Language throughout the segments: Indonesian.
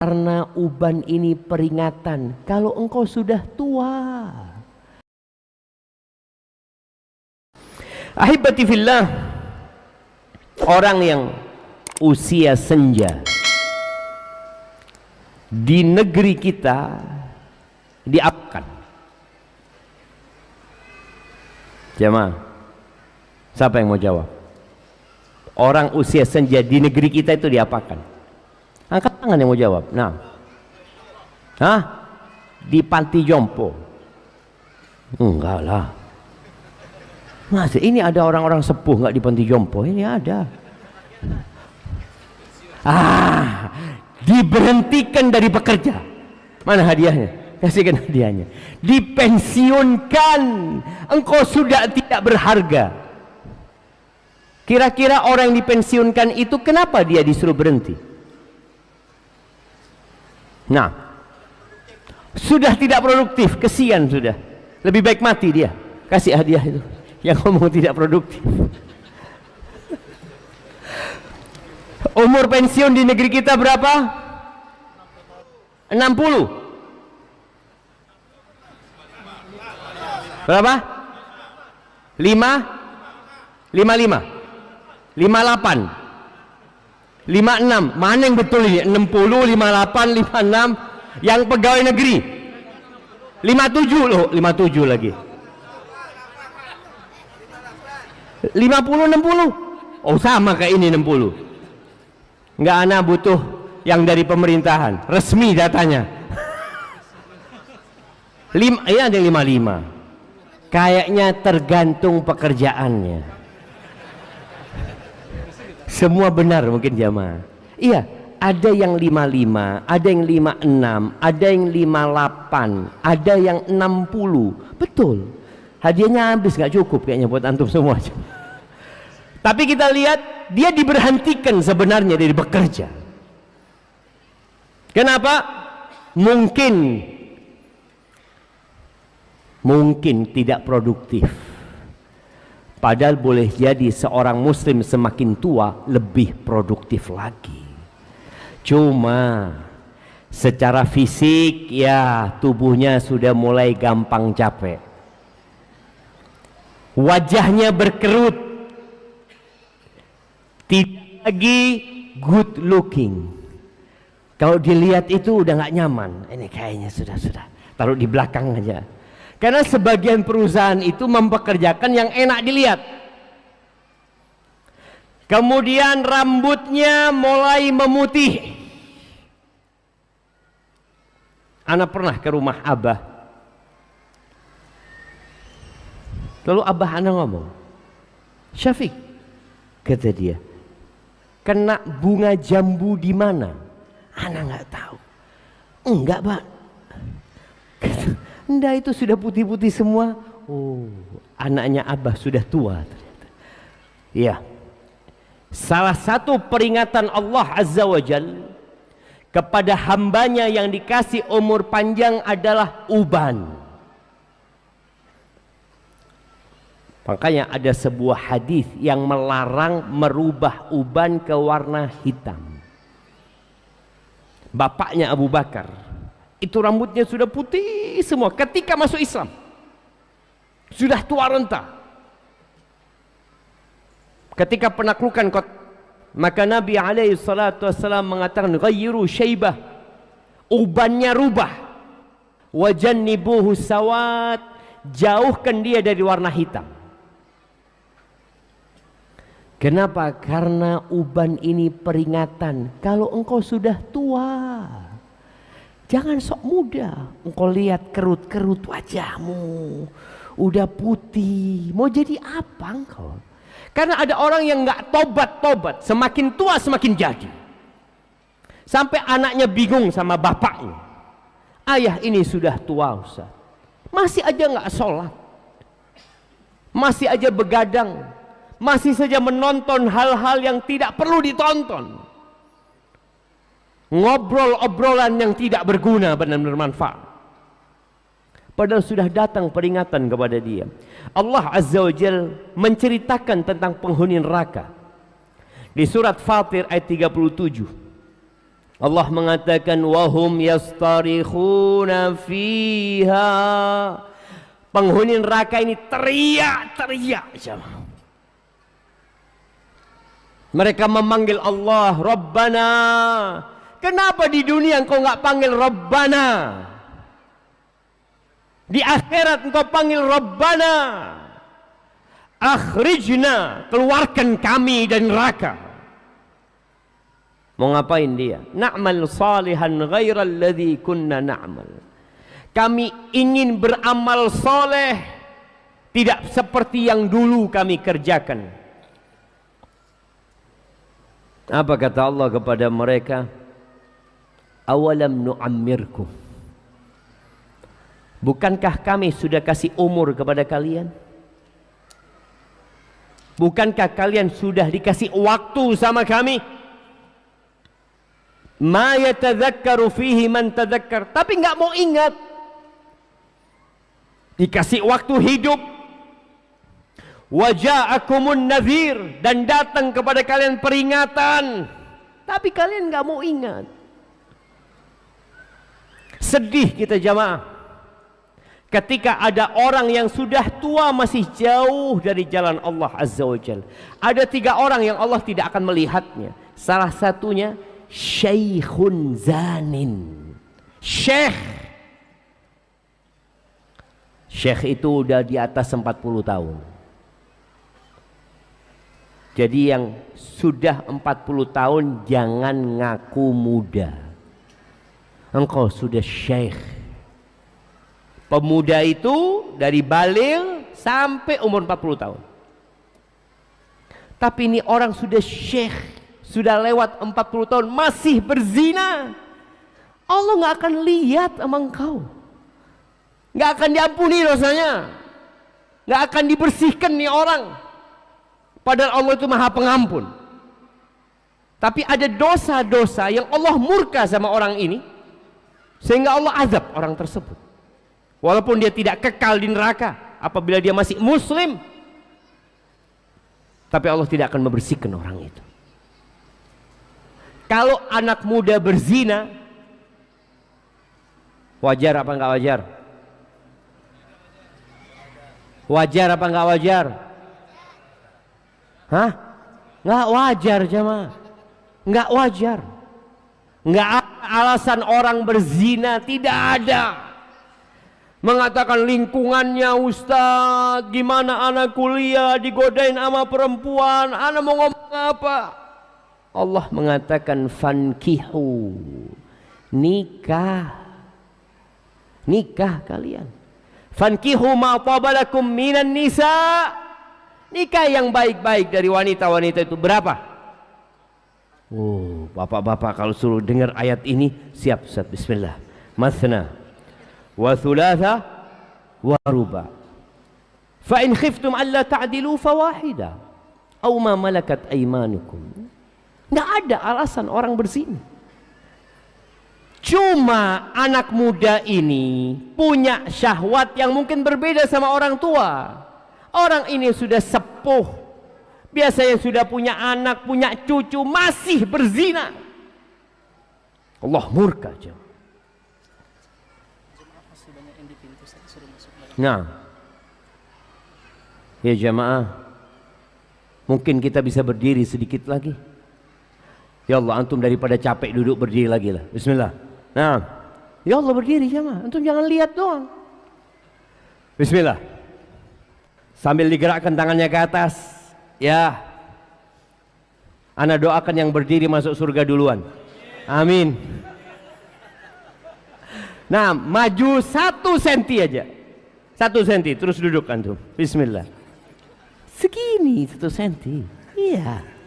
Karena uban ini peringatan kalau engkau sudah tua. Ahibati fillah, orang yang usia senja di negeri kita diapakan? Jamaah, siapa yang mau jawab? Orang usia senja di negeri kita itu diapakan? Angkat tangan yang mau jawab. Nah, di panti jompo? Enggak lah. Masa ini ada orang-orang sepuh nggak di panti jompo? Ini ada. Diberhentikan dari bekerja. Mana hadiahnya? Kasihkan hadiahnya. Dipensiunkan. Engkau sudah tidak berharga. Kira-kira orang yang dipensiunkan itu kenapa dia disuruh berhenti? Nah, sudah tidak produktif, kesian sudah. Lebih baik mati dia. Kasih hadiah itu yang ngomong tidak produktif. Umur pensiun di negeri kita berapa? 60. Berapa? 5 55 58 56. Mana yang betul ini? 60, 58, 56. Yang pegawai negeri 57 loh, 57 lagi. 50, 60. Oh sama kayak ini 60. Enggak, anak butuh yang dari pemerintahan, resmi datanya. Iya ada 55. Kayaknya tergantung pekerjaannya. Semua benar mungkin jamaah. Iya, ada yang 55, ada yang 56, ada yang 58, ada yang 60. Betul. Hadiahnya habis, nggak cukup kayaknya buat antum semua. Tapi kita lihat dia diberhentikan sebenarnya dari bekerja. Kenapa? Mungkin tidak produktif. Padahal boleh jadi seorang muslim semakin tua lebih produktif lagi. Cuma secara fisik ya tubuhnya sudah mulai gampang capek. Wajahnya berkerut. Tidak lagi good looking. Kalau dilihat itu udah nggak nyaman. Ini kayaknya sudah taruh di belakang aja. Karena sebagian perusahaan itu mempekerjakan yang enak dilihat. Kemudian rambutnya mulai memutih. Ana pernah ke rumah Abah. Lalu Abah Ana ngomong, Syafiq, kata dia, kena bunga jambu di mana? Ana nggak tahu. Enggak, Pak. Enggak, itu sudah putih-putih semua. Oh, anaknya Abah sudah tua ternyata. Iya. Salah satu peringatan Allah Azza wa Jal kepada hambanya yang dikasih umur panjang adalah uban. Makanya ada sebuah hadis yang melarang merubah uban ke warna hitam. Bapaknya Abu Bakar itu rambutnya sudah putih semua ketika masuk Islam, sudah tua renta. Ketika penaklukan kota, maka Nabi alaihi salatu wassalam mengatakan ghayyiru syaibah, ubannya rubah, wajannibuhu sawat, jauhkan dia dari warna hitam. Kenapa? Karena uban ini peringatan kalau engkau sudah tua. Jangan sok muda. Engkau lihat kerut-kerut wajahmu, udah putih, mau jadi apa engkau? Karena ada orang yang nggak tobat-tobat, semakin tua semakin jadi. Sampai anaknya bingung sama bapaknya. Ayah ini sudah tua Ustaz, masih aja nggak sholat, masih aja begadang, masih saja menonton hal-hal yang tidak perlu ditonton. Ngobrol obrolan yang tidak berguna dan bermanfaat. Padahal sudah datang peringatan kepada dia. Allah Azza wa Jal menceritakan tentang penghuni neraka di surat Fatir ayat 37. Allah mengatakan wahum yastarikhuna fiha. Penghuni neraka ini teriak-teriak. Mereka memanggil Allah, Rabbana. Kenapa di dunia engkau nggak panggil Rabbana? Di akhirat engkau panggil Rabbana. Akhrijna, keluarkan kami dari neraka. Mau ngapain dia? Na'mal salihan ghairal ladzi kunna na'mal. Kami ingin beramal soleh tidak seperti yang dulu kami kerjakan. Apa kata Allah kepada mereka? Awalam nu'ammirkum. Bukankah kami sudah kasih umur kepada kalian? Bukankah kalian sudah dikasih waktu sama kami? Ma yatadzakkaru fihi man tadzakkar. Tapi nggak mau ingat. Dikasih waktu hidup. Waja'akumun nadhir, dan datang kepada kalian peringatan. Tapi kalian nggak mau ingat. Sedih kita jamaah. Ketika ada orang yang sudah tua masih jauh dari jalan Allah Azza wa Jalla. Ada 3 orang yang Allah tidak akan melihatnya. Salah satunya Syekhun zanin. Syekh itu udah di atas 40 tahun. Jadi yang sudah 40 tahun jangan ngaku muda. Engkau sudah syekh. Pemuda itu dari baligh sampai umur 40 tahun. Tapi ini orang sudah syekh. Sudah lewat 40 tahun masih berzina. Allah nggak akan lihat sama engkau. Nggak akan diampuni dosanya. Nggak akan dibersihkan nih orang. Padahal Allah itu maha pengampun. Tapi ada dosa-dosa yang Allah murka sama orang ini. Sehingga Allah azab orang tersebut. Walaupun dia tidak kekal di neraka. Apabila dia masih muslim. Tapi Allah tidak akan membersihkan orang itu. Kalau anak muda berzina, wajar apa enggak wajar? Wajar apa enggak wajar? Hah? Enggak wajar jemaah. Enggak wajar. Enggak ada alasan orang berzina, tidak ada. Mengatakan lingkungannya, Ustadz, gimana anak kuliah digodain sama perempuan, anak mau ngomong apa? Allah mengatakan fankihu, nikah kalian. Fankihu ma tabalakum minan nisa, nikah yang baik-baik dari wanita-wanita itu berapa? Oh, bapak-bapak kalau suruh dengar ayat ini siap Ustaz. Bismillah. Mathna wa thulatha wa ruba. Fa in khiftum alla ta'dilu fawahida aw ma malakat aymanukum. Nggak ada alasan orang berzina. Cuma anak muda ini punya syahwat yang mungkin berbeda sama orang tua. Orang ini sudah sepuh, biasanya sudah punya anak, punya cucu, masih berzina. Allah murka. Nah, ya jamaah, mungkin kita bisa berdiri sedikit lagi. Ya Allah, antum daripada capek duduk berdiri lagi lah. Bismillah. Nah, ya Allah berdiri jamaah. Antum jangan lihat doang. Bismillah. Sambil digerakkan tangannya ke atas. Ya. Ana doakan yang berdiri masuk surga duluan. Amin. Nah, maju 1 senti aja. 1 senti, terus duduk antum. Bismillah. Segini 1 senti. Iya.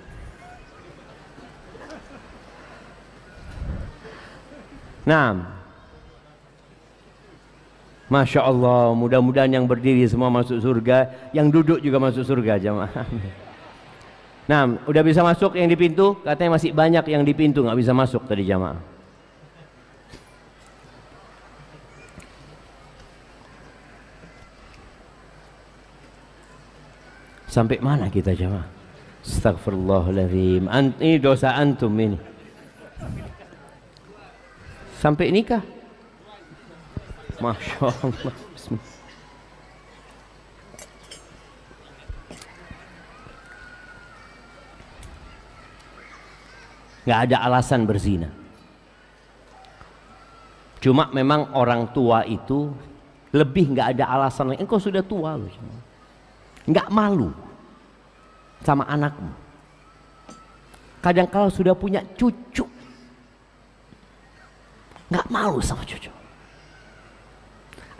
Nah, Masya Allah, mudah-mudahan yang berdiri semua masuk surga, yang duduk juga masuk surga jamaah. Nah, udah bisa masuk yang di pintu? Katanya masih banyak yang di pintu nggak bisa masuk tadi jamaah. Sampai mana kita jamaah? Astagfirullahaladzim. Ini dosa antum ini. Sampai nikah. Masya Allah. Bismillah. Nggak ada alasan berzina. Cuma memang orang tua itu lebih nggak ada alasan. Engkau sudah tua loh, nggak malu sama anakmu. Kadang kala sudah punya cucu, nggak malu sama cucu.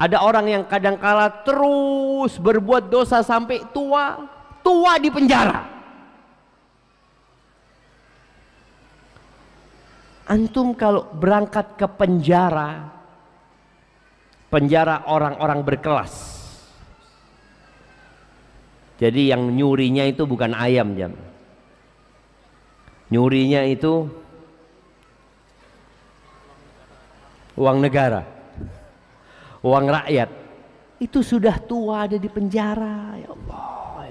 Ada orang yang kadang kala terus berbuat dosa sampai tua, tua di penjara. Antum kalau berangkat ke penjara, penjara orang-orang berkelas. Jadi yang nyurinya itu bukan ayam, jam. Nyurinya itu uang negara, uang rakyat. Itu sudah tua ada di penjara. Ya Allah.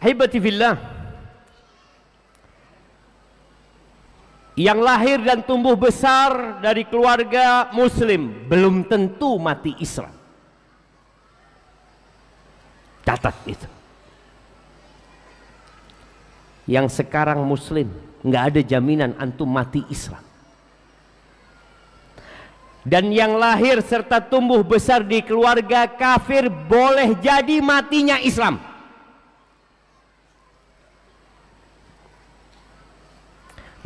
Hibati fillah. Yang lahir dan tumbuh besar dari keluarga muslim belum tentu mati Islam. Catat itu. Yang sekarang muslim nggak ada jaminan antum mati Islam. Dan yang lahir serta tumbuh besar di keluarga kafir boleh jadi matinya Islam.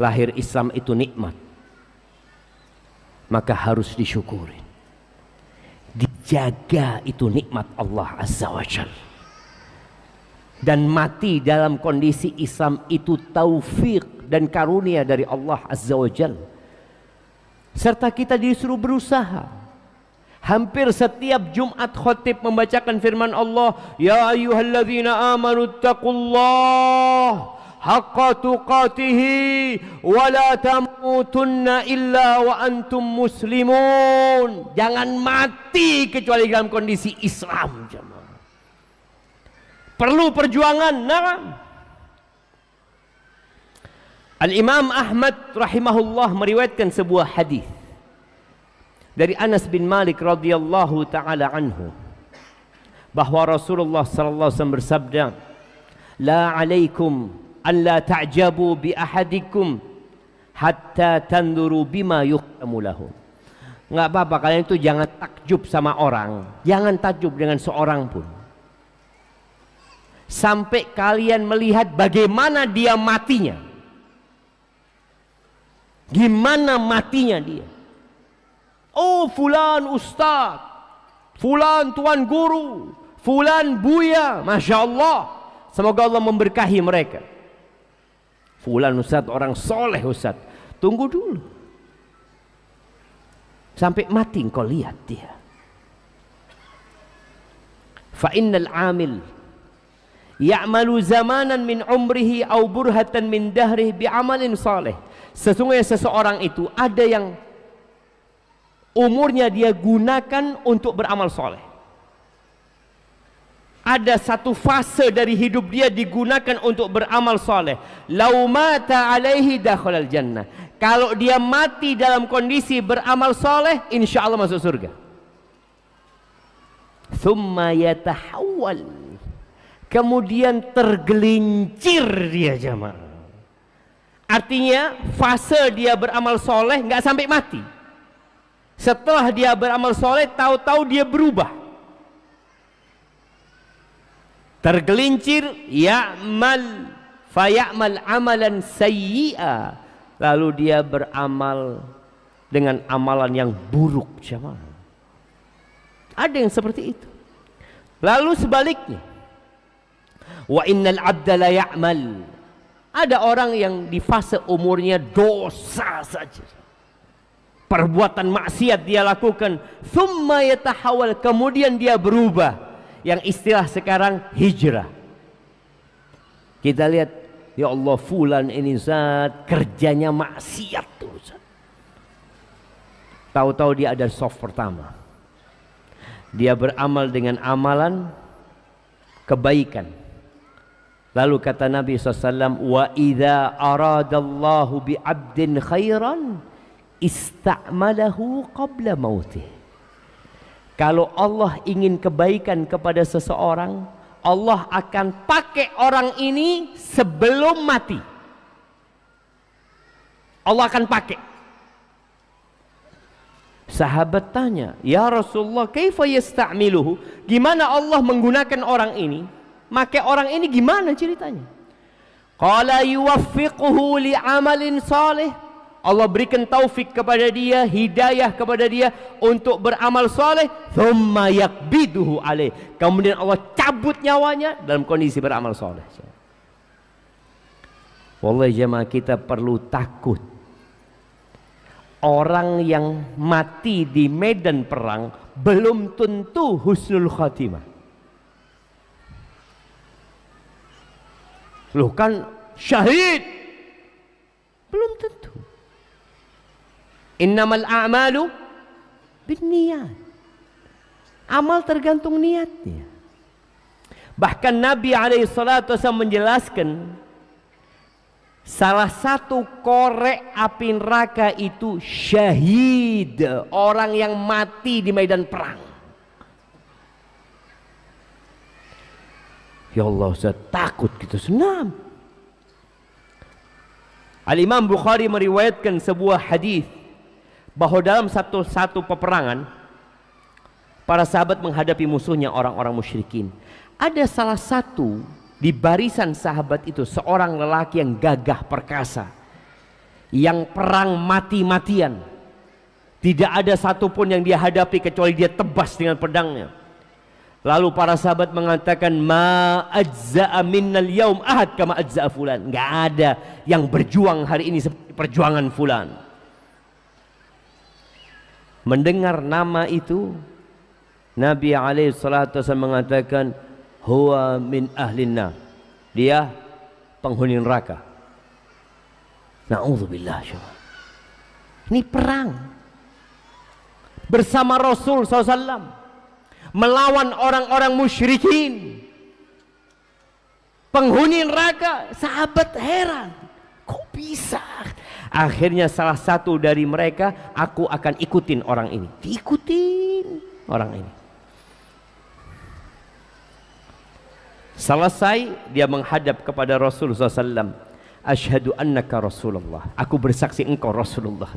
Lahir Islam itu nikmat, maka harus disyukuri. Dijaga itu nikmat Allah Azza wa Jalla. Dan mati dalam kondisi Islam itu taufik dan karunia dari Allah Azza wa Jalla. Serta kita disuruh berusaha. Hampir setiap Jumat khotib membacakan firman Allah, ya ayyuhalladzina amanu taqullah haqqa tuqatihi wa la tamutunna illa wa antum muslimun. Jangan mati kecuali dalam kondisi Islam, jemaah. Perlu perjuangan. Nah, Al-Imam Ahmad rahimahullah meriwayatkan sebuah hadis dari Anas bin Malik radhiyallahu taala anhu bahwa Rasulullah sallallahu alaihi wasallam bersabda, la alaikum an la ta'jabu bi ahadikum hatta tanduru bima yuqamu lahu. Enggak apa-apa kalian itu jangan takjub sama orang, jangan takjub dengan seorang pun sampai kalian melihat bagaimana dia matinya. Gimana matinya dia? Oh, fulan ustaz, fulan tuan guru, fulan buya, masya Allah, semoga Allah memberkahi mereka. Fulan ustaz orang soleh ustaz. Tunggu dulu sampai mati engkau lihat dia. Fa innal amil ya'malu zamanan min umrihi au burhatan min dahrihi bi amalin salih. Sesungguhnya seseorang itu ada yang umurnya dia gunakan untuk beramal soleh. Ada satu fase dari hidup dia digunakan untuk beramal soleh. Lau mata alaihi dakhalal jannah. Kalau dia mati dalam kondisi beramal soleh, insya Allah masuk surga. Thumma yatahawwal. Kemudian tergelincir dia, jamaah. Artinya fase dia beramal soleh nggak sampai mati. Setelah dia beramal soleh, tahu-tahu dia berubah. Tergelincir, ya'mal faya'mal amalan sayyi'a, lalu dia beramal dengan amalan yang buruk, jemaah. Ada yang seperti itu. Lalu sebaliknya, wa innal abda la ya'mal, ada orang yang di fase umurnya dosa saja, perbuatan maksiat dia lakukan, thumma yatahawal, kemudian dia berubah. Yang istilah sekarang hijrah. Kita lihat, ya Allah, fulan ini zat kerjanya maksiat tuh. Tahu-tahu dia ada soft pertama. Dia beramal dengan amalan kebaikan. Lalu kata Nabi SAW, wa idza aradallahu bi abdin khairan ista'malahu qabla mautih. Kalau Allah ingin kebaikan kepada seseorang, Allah akan pakai orang ini sebelum mati. Allah akan pakai. Sahabat tanya, ya Rasulullah, kaifa yasta'miluhu? Gimana Allah menggunakan orang ini? Make orang ini gimana ceritanya? Qala yuwaffiquhu li'amalin salih. Allah berikan taufik kepada dia, hidayah kepada dia untuk beramal soleh. Thumma yakbiduhu alaih. Kemudian Allah cabut nyawanya dalam kondisi beramal soleh. Wallahi jemaah, kita perlu takut. Orang yang mati di medan perang belum tentu husnul khatimah. Loh kan syahid, belum tentu. Innamal a'malu binniyat. Amal tergantung niatnya. Bahkan Nabi alaihissalatu wasallam menjelaskan, salah satu korek api neraka itu syahid, orang yang mati di medan perang. Ya Allah, saya takut gitu, senam. Al-Imam Bukhari meriwayatkan sebuah hadis bahwa dalam satu peperangan para sahabat menghadapi musuhnya orang-orang musyrikin. Ada salah satu di barisan sahabat itu seorang lelaki yang gagah perkasa, yang perang mati-matian. Tidak ada satupun yang dia hadapi kecuali dia tebas dengan pedangnya. Lalu para sahabat mengatakan, ma ajza'a minnal yaum ahad kama ajza'a fulan. Enggak ada yang berjuang hari ini seperti perjuangan fulan. Mendengar nama itu, Nabi alaihissalatu wasallam mengatakan, huwa min ahlinna, dia penghuni neraka. Na'udzubillah. Ini perang bersama Rasul SAW melawan orang-orang musyrikin, penghuni neraka. Sahabat heran, kok bisa? Akhirnya salah satu dari mereka, aku akan ikutin orang ini. Diikutin orang ini. Selesai dia menghadap kepada Rasulullah SAW. Asyhadu annaka Rasulullah. Aku bersaksi engkau Rasulullah.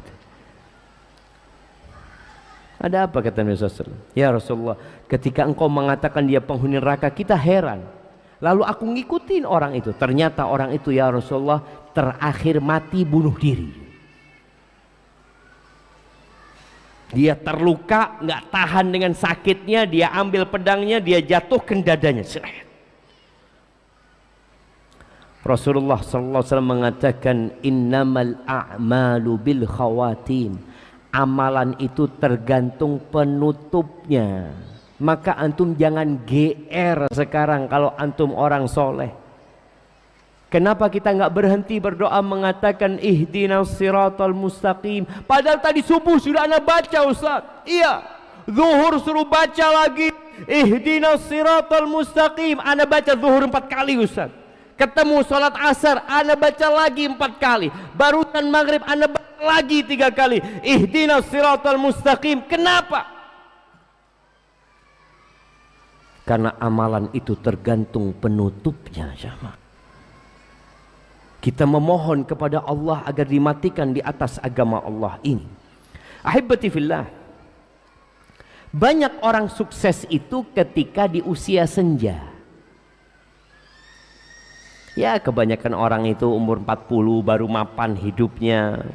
Ada apa kata Nabi SAW? Ya Rasulullah, ketika engkau mengatakan dia penghuni neraka, kita heran. Lalu aku ngikutin orang itu. Ternyata orang itu, ya Rasulullah, terakhir mati bunuh diri. Dia terluka, nggak tahan dengan sakitnya, dia ambil pedangnya, dia jatuhkan dadanya. Rasulullah SAW mengatakan, innamal a'malu bil khawatim. Amalan itu tergantung penutupnya. Maka antum jangan GR sekarang kalau antum orang soleh. Kenapa kita nggak berhenti berdoa mengatakan ihdinas siratal mustaqim? Padahal tadi subuh sudah ana baca, Ustaz. Iya, zuhur suruh baca lagi ihdinas siratal mustaqim. Ana baca zuhur 4 kali, Ustaz. Ketemu sholat asar, ana baca lagi 4 kali. Barusan maghrib, ana baca lagi 3 kali. Ihdinas siratal mustaqim. Kenapa? Karena amalan itu tergantung penutupnya, jamaah. Kita memohon kepada Allah agar dimatikan di atas agama Allah ini. Ahibati fillah, banyak orang sukses itu ketika di usia senja. Ya, kebanyakan orang itu umur 40 baru mapan hidupnya.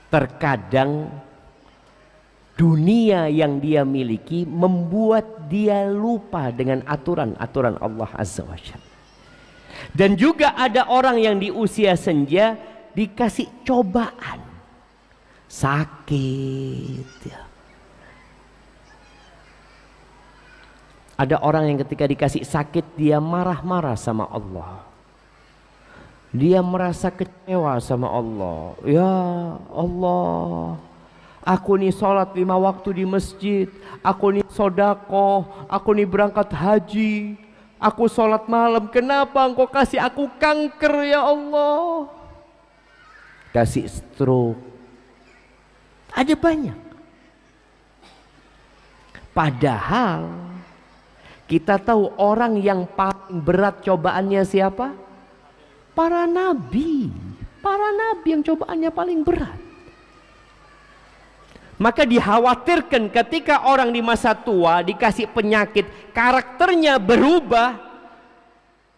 Terkadang dunia yang dia miliki membuat dia lupa dengan aturan-aturan Allah Azza wa Jalla. Dan juga ada orang yang di usia senja dikasih cobaan, sakit ya. Ada orang yang ketika dikasih sakit dia marah-marah sama Allah. Dia merasa kecewa sama Allah. Ya Allah, aku nih sholat 5 waktu di masjid, aku nih sodakoh, aku nih berangkat haji, aku sholat malam. Kenapa engkau kasih aku kanker ya Allah? kasih stroke. Ada banyak. Padahal kita tahu orang yang paling berat cobaannya siapa? Para nabi. Para nabi yang cobaannya paling berat. Maka dikhawatirkan ketika orang di masa tua dikasih penyakit, karakternya berubah.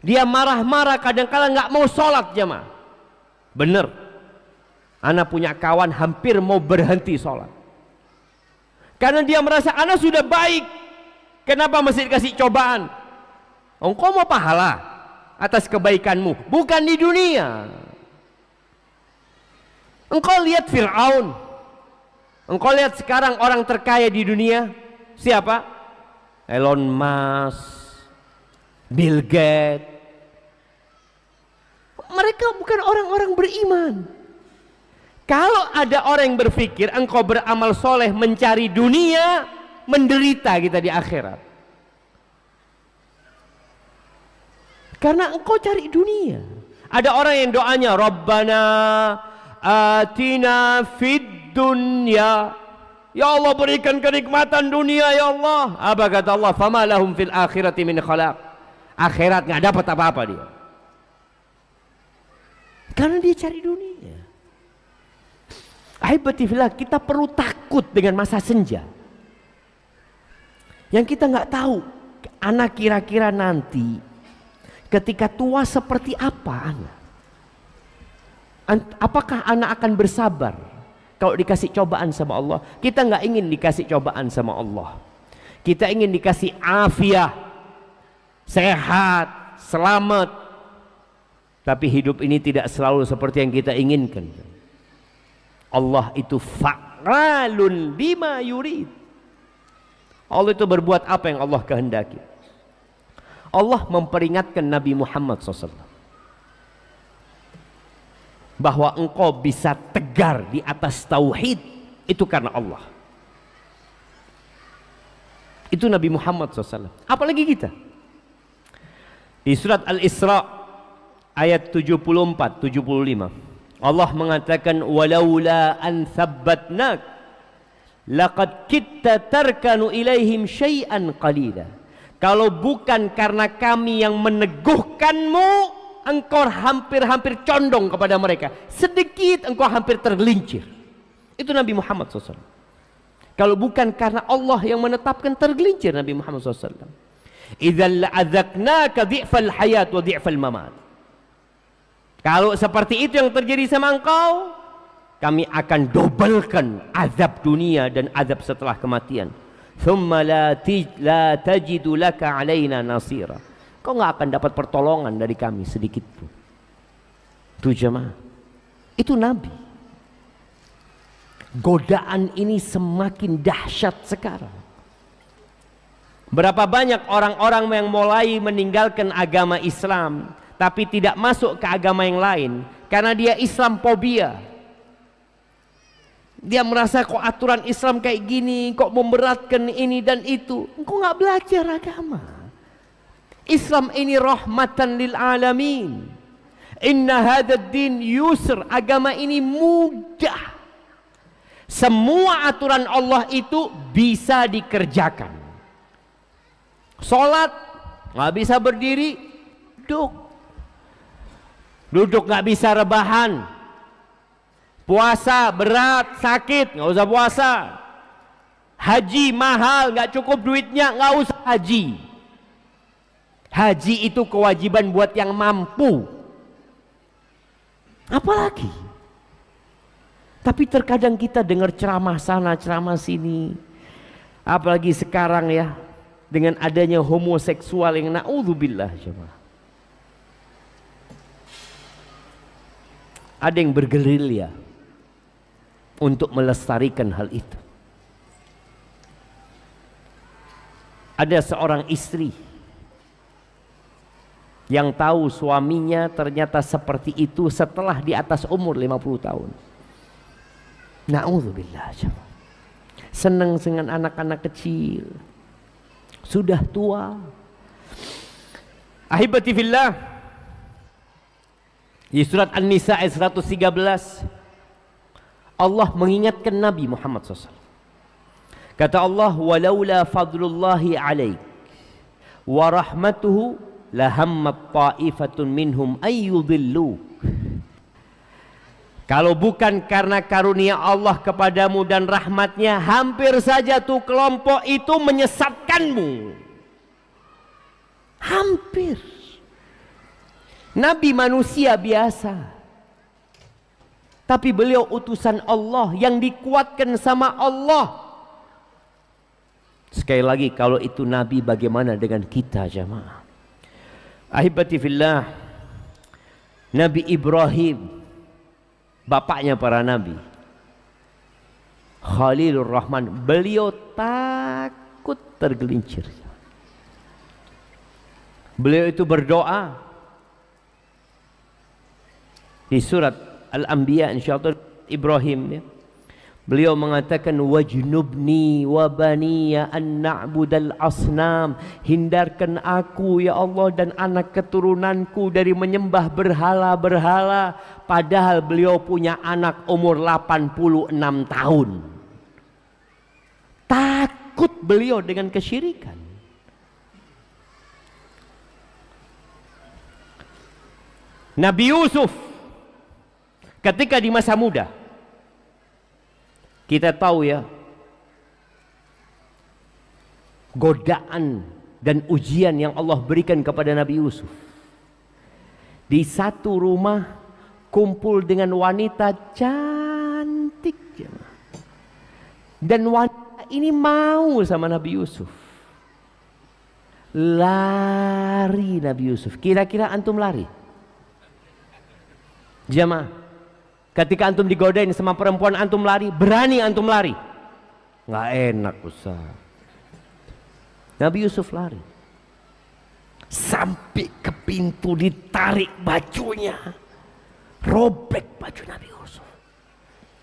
Dia marah-marah, kadang-kadang nggak mau sholat jemaah. Bener. Ana punya kawan hampir mau berhenti sholat. Karena dia merasa ana sudah baik. Kenapa masih dikasih cobaan? Engkau mau pahala atas kebaikanmu, bukan di dunia. Engkau lihat Fir'aun. Engkau lihat sekarang orang terkaya di dunia siapa? Elon Musk, Bill Gates. Mereka bukan orang-orang beriman. Kalau ada orang yang berpikir engkau beramal soleh mencari dunia, menderita kita di akhirat. Karena engkau cari dunia. Ada orang yang doanya Rabbana atina fid dunya, ya Allah berikan kenikmatan dunia ya Allah. Apa kata Allah? Fama lahum fil akhirati min khalaq. Akhirat nggak dapat apa-apa dia. Karena dia cari dunia. Ahibati fillah, kita perlu takut dengan masa senja. Yang kita nggak tahu, anak kira-kira nanti ketika tua seperti apa anak. Apakah anak akan bersabar kalau dikasih cobaan sama Allah? Kita nggak ingin dikasih cobaan sama Allah. Kita ingin dikasih afiah, sehat, selamat. Tapi hidup ini tidak selalu seperti yang kita inginkan. Allah itu fa'alun lima yurid. Allah itu berbuat apa yang Allah kehendaki. Allah memperingatkan Nabi Muhammad SAW bahwa engkau bisa tegar di atas tauhid itu karena Allah. Itu Nabi Muhammad SAW. Apalagi kita. Di surat Al-Isra ayat 74-75 Allah mengatakan walaula an thabbatnak laqad kitta tarkanu ilaihim syai'an qalila. Kalau bukan karena kami yang meneguhkanmu, engkau hampir-hampir condong kepada mereka. Sedikit engkau hampir tergelincir. Itu Nabi Muhammad SAW. Kalau bukan karena Allah yang menetapkan, tergelincir Nabi Muhammad SAW. Idzal la'adzaqnaka dhi'fal hayat wa dhi'fal mamat. Kalau seperti itu yang terjadi sama engkau, kami akan dobelkan azab dunia dan azab setelah kematian. Thumma la tajidu laka alaina nasira. Kau nggak akan dapat pertolongan dari kami sedikit pun. Itu jemaah. Itu Nabi. Godaan ini semakin dahsyat sekarang. Berapa banyak orang-orang yang mulai meninggalkan agama Islam, tapi tidak masuk ke agama yang lain karena dia Islamophobia. Dia merasa kok aturan Islam kayak gini, kok memberatkan ini dan itu. Engkau nggak belajar agama. Islam ini rahmatan lil alamin. Inna hadzal din yusr. Agama ini mudah. Semua aturan Allah itu bisa dikerjakan. Salat nggak bisa berdiri, duduk. Duduk nggak bisa rebahan. Puasa berat, sakit, nggak usah puasa. Haji mahal, nggak cukup duitnya, nggak usah haji. Haji itu kewajiban buat yang mampu. Apalagi? Tapi terkadang kita dengar ceramah sana, ceramah sini. Apalagi sekarang ya, dengan adanya homoseksual yang na'udzubillah jemaah. Ada yang bergerilya untuk melestarikan hal itu. Ada seorang istri yang tahu suaminya ternyata seperti itu setelah di atas umur 50 tahun. Na'udzubillah. Senang dengan anak-anak kecil. Sudah tua. Ahibati fillah. Di surat An-Nisa ayat 113 Allah mengingatkan Nabi Muhammad SAW. Kata Allah, walaula fadlullahi alaik wa rahmatuhu lahammat ta'ifatun minhum ayyudhilluk. Kalau bukan karena karunia Allah kepadamu dan rahmatnya, hampir saja tuh kelompok itu menyesatkanmu. Hampir. Nabi manusia biasa, tapi beliau utusan Allah yang dikuatkan sama Allah. Sekali lagi, kalau itu Nabi, bagaimana dengan kita jamaah? Ahibati fillah, Nabi Ibrahim, bapaknya para nabi, Khalilur Rahman, beliau takut tergelincir. Beliau itu berdoa di surat Al-Anbiya, insyaallah Ibrahim, ya. Beliau mengatakan, wajnubni wa baniya an na'budal asnam, hindarkan aku ya Allah dan anak keturunanku dari menyembah berhala-berhala. Padahal beliau punya anak umur 86 tahun. Takut beliau dengan kesyirikan. Nabi Yusuf ketika di masa muda, kita tahu ya, godaan dan ujian yang Allah berikan kepada Nabi Yusuf. Di satu rumah kumpul dengan wanita cantik, dan wanita ini mau sama Nabi Yusuf. Lari Nabi Yusuf. Kira-kira antum lari? Jamaah, ketika antum digodain sama perempuan, antum lari? Berani antum lari? Nggak enak Ustaz. Nabi Yusuf lari. Sampai ke pintu ditarik bajunya. Robek baju Nabi Yusuf.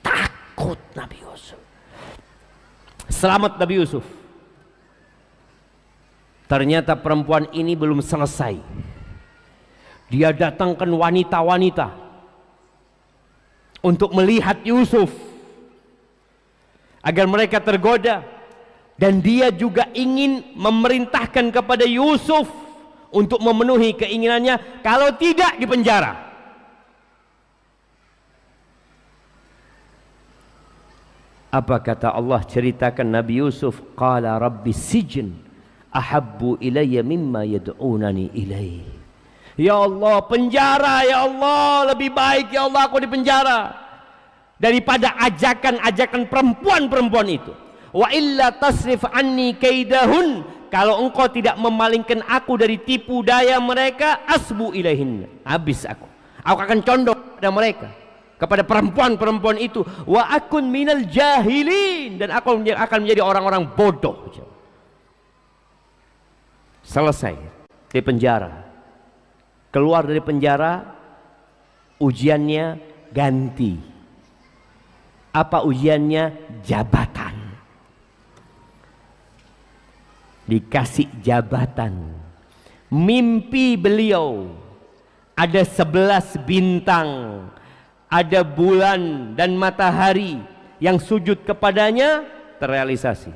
Takut Nabi Yusuf. Selamat Nabi Yusuf. Ternyata perempuan ini belum selesai. Dia datangkan wanita-wanita untuk melihat Yusuf agar mereka tergoda, dan dia juga ingin memerintahkan kepada Yusuf untuk memenuhi keinginannya, kalau tidak dipenjara. Apa kata Allah? Ceritakan Nabi Yusuf, qala rabbi sijn ahabbu ilayya mimma yad'unani ilaih. Ya Allah, penjara ya Allah, lebih baik ya Allah aku di penjara daripada ajakan-ajakan perempuan-perempuan itu. Wa illa tasrif anni kaidahun, kalau engkau tidak memalingkan aku dari tipu daya mereka, asbu ilaihin, habis aku akan condong pada mereka, kepada perempuan-perempuan itu. Wa akun minal jahilin, dan aku akan menjadi orang-orang bodoh. Selesai di penjara. Keluar dari penjara, ujiannya ganti. Apa ujiannya? Jabatan. Dikasih jabatan. Mimpi beliau ada 11 bintang, ada bulan dan matahari yang sujud kepadanya, terrealisasi.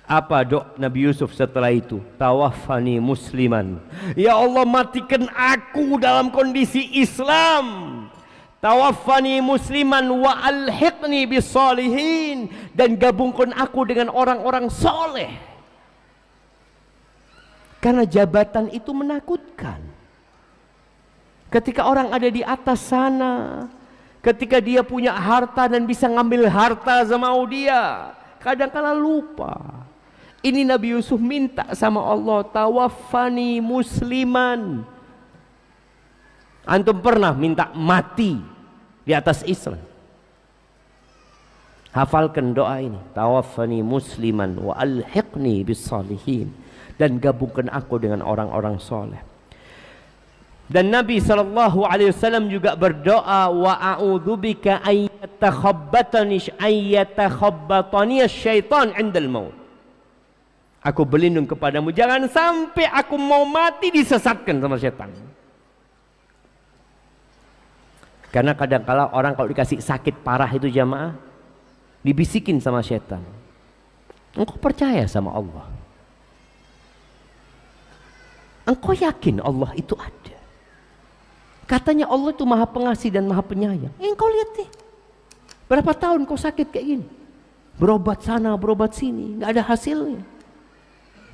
Apa doa Nabi Yusuf setelah itu? Tawaffani musliman, ya Allah matikan aku dalam kondisi Islam. Tawaffani musliman wa alhiqni bisalihin, dan gabungkan aku dengan orang-orang soleh. Karena jabatan itu menakutkan. Ketika orang ada di atas sana, ketika dia punya harta dan bisa ngambil harta sama dia, kadang-kala lupa. Ini Nabi Yusuf minta sama Allah, tawaffani musliman. Antum pernah minta mati di atas Islam? Hafalkan doa ini, tawaffani musliman wa alhiqni bis-salihin, dan gabungkan aku dengan orang-orang soleh. Dan Nabi SAW juga berdoa, wa a'udzubika ayyatakhabbatani syaitan indal maut. Aku berlindung kepadamu, jangan sampai aku mau mati disesatkan sama setan. Karena kadang-kala orang kalau dikasih sakit parah itu jamaah, dibisikin sama setan, engkau percaya sama Allah? Engkau yakin Allah itu ada? Katanya Allah itu maha pengasih dan maha penyayang. Engkau lihat deh, berapa tahun kau sakit kayak gini, berobat sana berobat sini, nggak ada hasilnya.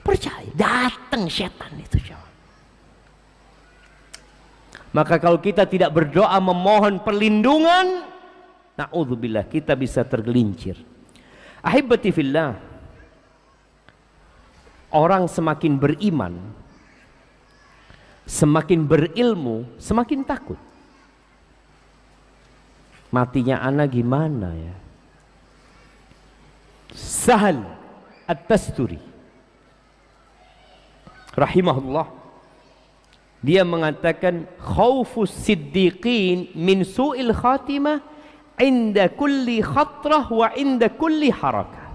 Percaya, datang setan itu jamaah. Maka kalau kita tidak berdoa memohon perlindungan, na'udzubillah, kita bisa tergelincir. Ahibati fillah, orang semakin beriman, semakin berilmu, semakin takut. Matinya anak gimana ya? Sahal At-Tasturi rahimahullah, dia mengatakan khaufus siddiqin min su'il khatimah inda kulli khatrah wa inda kulli harakah.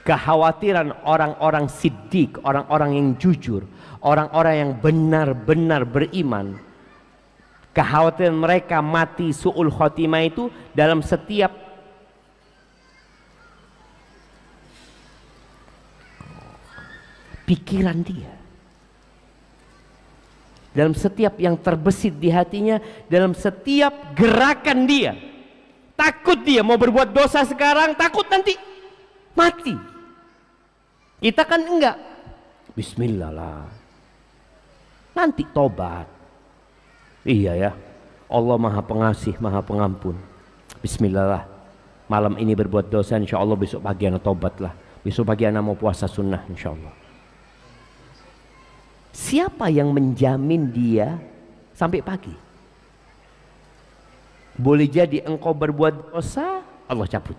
Kekhawatiran orang-orang siddiq, orang-orang yang jujur, orang-orang yang benar-benar beriman, kekhawatiran mereka mati su'ul khatimah itu dalam setiap pikiran dia, dalam setiap yang terbesit di hatinya, dalam setiap gerakan dia. Takut dia mau berbuat dosa sekarang, takut nanti mati. Kita kan enggak, bismillah lah, nanti tobat. Iya ya, Allah maha pengasih maha pengampun, bismillah lah, malam ini berbuat dosa, insya Allah besok pagi anak tobat lah, besok pagi anak mau puasa sunnah insya Allah. Siapa yang menjamin dia sampai pagi? Boleh jadi engkau berbuat dosa, Allah cabut.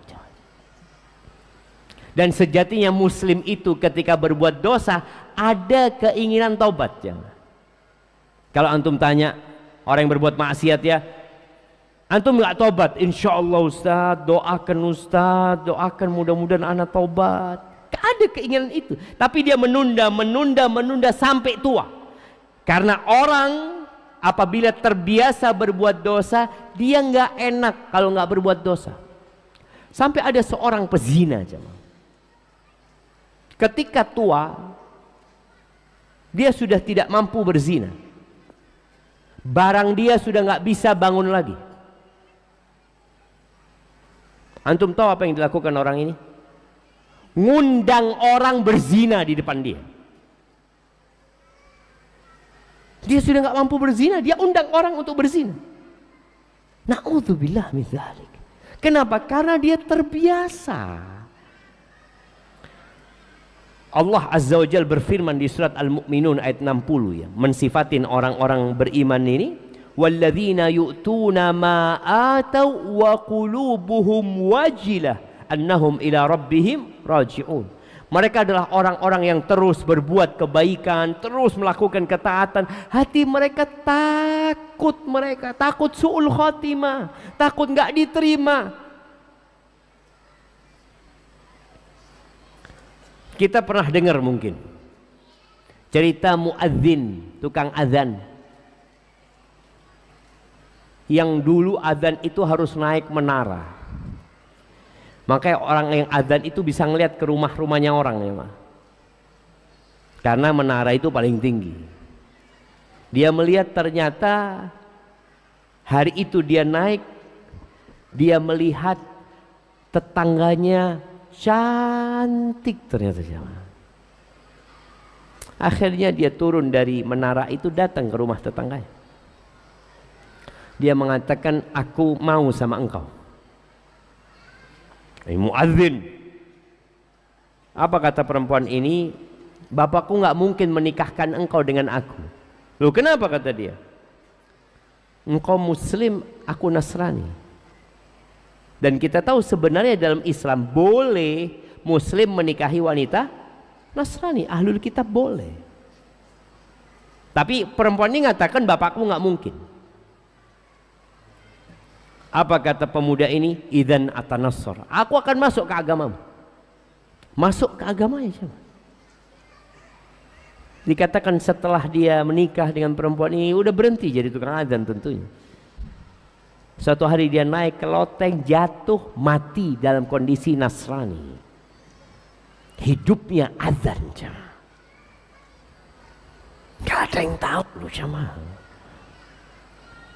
Dan sejatinya muslim itu ketika berbuat dosa ada keinginan taubat. Kalau antum tanya orang yang berbuat maksiat ya, antum nggak taubat? Insya Allah Ustaz, doakan mudah-mudahan anak taubat. Ada keinginan itu, tapi dia menunda sampai tua. Karena orang apabila terbiasa berbuat dosa, dia nggak enak kalau nggak berbuat dosa. Sampai ada seorang pezina, ketika tua dia sudah tidak mampu berzina, barang dia sudah nggak bisa bangun lagi. Antum tahu apa yang dilakukan orang ini? Ngundang orang berzina di depan dia. Dia sudah nggak mampu berzina, dia undang orang untuk berzina. Na'udzubillah min dzalik. Kenapa? Karena dia terbiasa. Allah Azza wa Jalla berfirman di surat Al-Mu'minun ayat 60 ya, mensifatin orang-orang beriman ini, walladzina yu'tuna ma atau wa qulubuhum wajilah annahum ila rabbihim raji'un. Mereka adalah orang-orang yang terus berbuat kebaikan, terus melakukan ketaatan. Hati mereka takut su'ul khatimah, takut nggak diterima. Kita pernah dengar mungkin cerita muadzin, tukang azan, yang dulu azan itu harus naik menara. Makanya orang yang adzan itu bisa ngelihat ke rumah-rumahnya orang ya, Ma. Karena menara itu paling tinggi. Dia melihat ternyata hari itu dia naik, dia melihat tetangganya cantik ternyata, sama. Akhirnya dia turun dari menara itu, datang ke rumah tetangganya. Dia mengatakan, aku mau sama engkau. Muadzin. Apa kata perempuan ini? Bapakku nggak mungkin menikahkan engkau dengan aku. Loh, kenapa? Kata dia, engkau muslim, aku Nasrani. Dan kita tahu sebenarnya dalam Islam boleh muslim menikahi wanita Nasrani, ahlul kitab boleh. Tapi perempuan ini mengatakan bapakku nggak mungkin. Apa kata pemuda ini? Idzan atanassar, aku akan masuk ke agamamu. Masuk ke agamanya siapa? Dikatakan setelah dia menikah dengan perempuan ini udah berhenti jadi tukang adzan tentunya. Suatu hari dia naik ke loteng, jatuh, mati dalam kondisi Nasrani. Hidupnya azan, jemaah. Gak ada yang tahu loh, jemaah.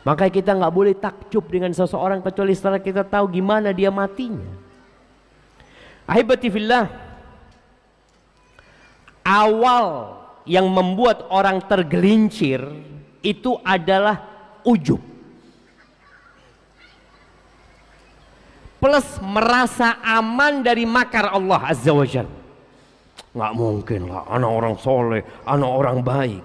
Maka kita nggak boleh takjub dengan seseorang kecuali setelah kita tahu gimana dia matinya. Ahibati fillah, awal yang membuat orang tergelincir itu adalah ujub. Plus merasa aman dari makar Allah Azza wa Jalla. Nggak mungkin lah, anak orang soleh, anak orang baik.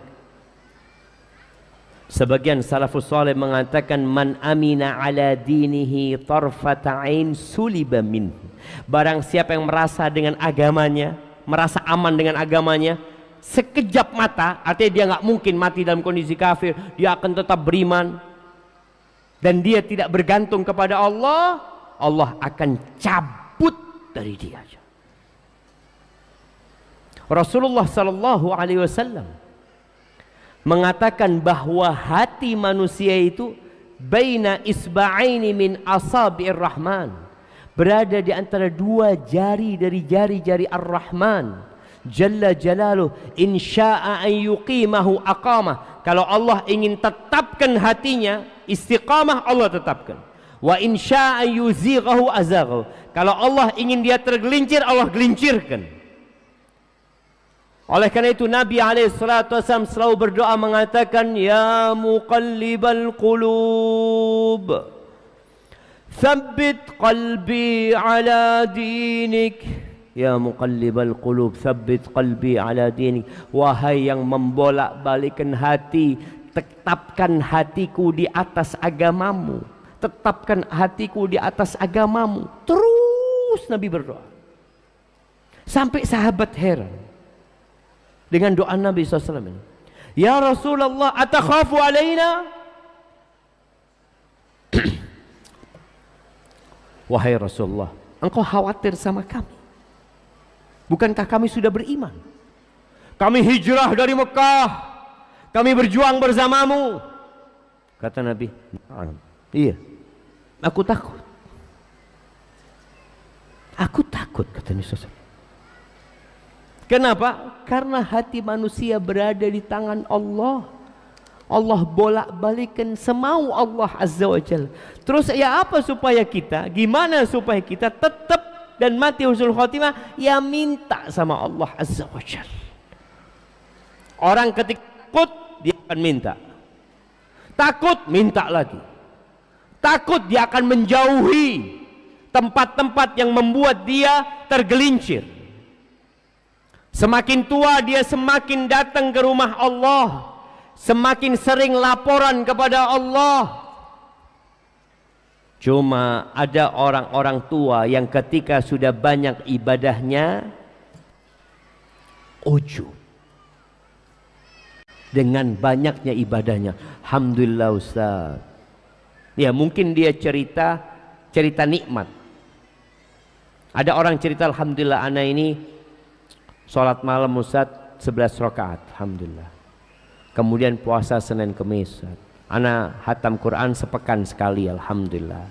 Sebagian salafus soleh mengatakan, man amina ala dinihi tarfata ain suliba min. Barang siapa yang merasa dengan agamanya, merasa aman dengan agamanya, sekejap mata, artinya dia nggak mungkin mati dalam kondisi kafir, dia akan tetap beriman dan dia tidak bergantung kepada Allah, Allah akan cabut dari dia. Rasulullah sallallahu alaihi wasallam mengatakan bahwa hati manusia itu baina isba'aini min asabi'ir rahman, berada di antara dua jari dari jari-jari Ar-Rahman Jalla Jalaluh. In syaa an yuqimahu aqamah. Kalau Allah ingin tetapkan hatinya istiqamah, Allah tetapkan. Wa in syaa yuzighahu azaghahu. Kalau Allah ingin dia tergelincir, Allah gelincirkan. Oleh karena itu Nabi SAW selalu berdoa mengatakan, ya muqallibal qulub, tsabbit qalbi ala dinik. Ya muqallibal qulub, tsabbit qalbi ala dinik. Wahai yang membolak-balikkan hati, tetapkan hatiku di atas agamamu. Tetapkan hatiku di atas agamamu. Terus Nabi berdoa. Sampai sahabat heran dengan doa Nabi SAW. Ya Rasulullah, atakhafu alaina? Wahai Rasulullah, engkau khawatir sama kami? Bukankah kami sudah beriman? Kami hijrah dari Mekah, kami berjuang bersamamu. Kata Nabi, iya, aku takut. Aku takut, kata Nabi SAW. Kenapa? Karena hati manusia berada di tangan Allah. Allah bolak-balikan semau Allah Azza wa Jalla. Terus ya apa supaya kita, gimana supaya kita tetap dan mati husnul khotimah? Ya minta sama Allah Azza wa Jalla. Orang ketika takut, dia akan minta. Takut, minta lagi. Takut, dia akan menjauhi tempat-tempat yang membuat dia tergelincir. Semakin tua dia semakin datang ke rumah Allah, semakin sering laporan kepada Allah. Cuma ada orang-orang tua yang ketika sudah banyak ibadahnya, ujub dengan banyaknya ibadahnya. Alhamdulillah Ustaz. Ya mungkin dia cerita nikmat. Ada orang cerita, alhamdulillah ana ini sholat malam Ustaz 11 rakaat, alhamdulillah. Kemudian puasa Senin Kemis, ana hatam Quran sepekan sekali, alhamdulillah.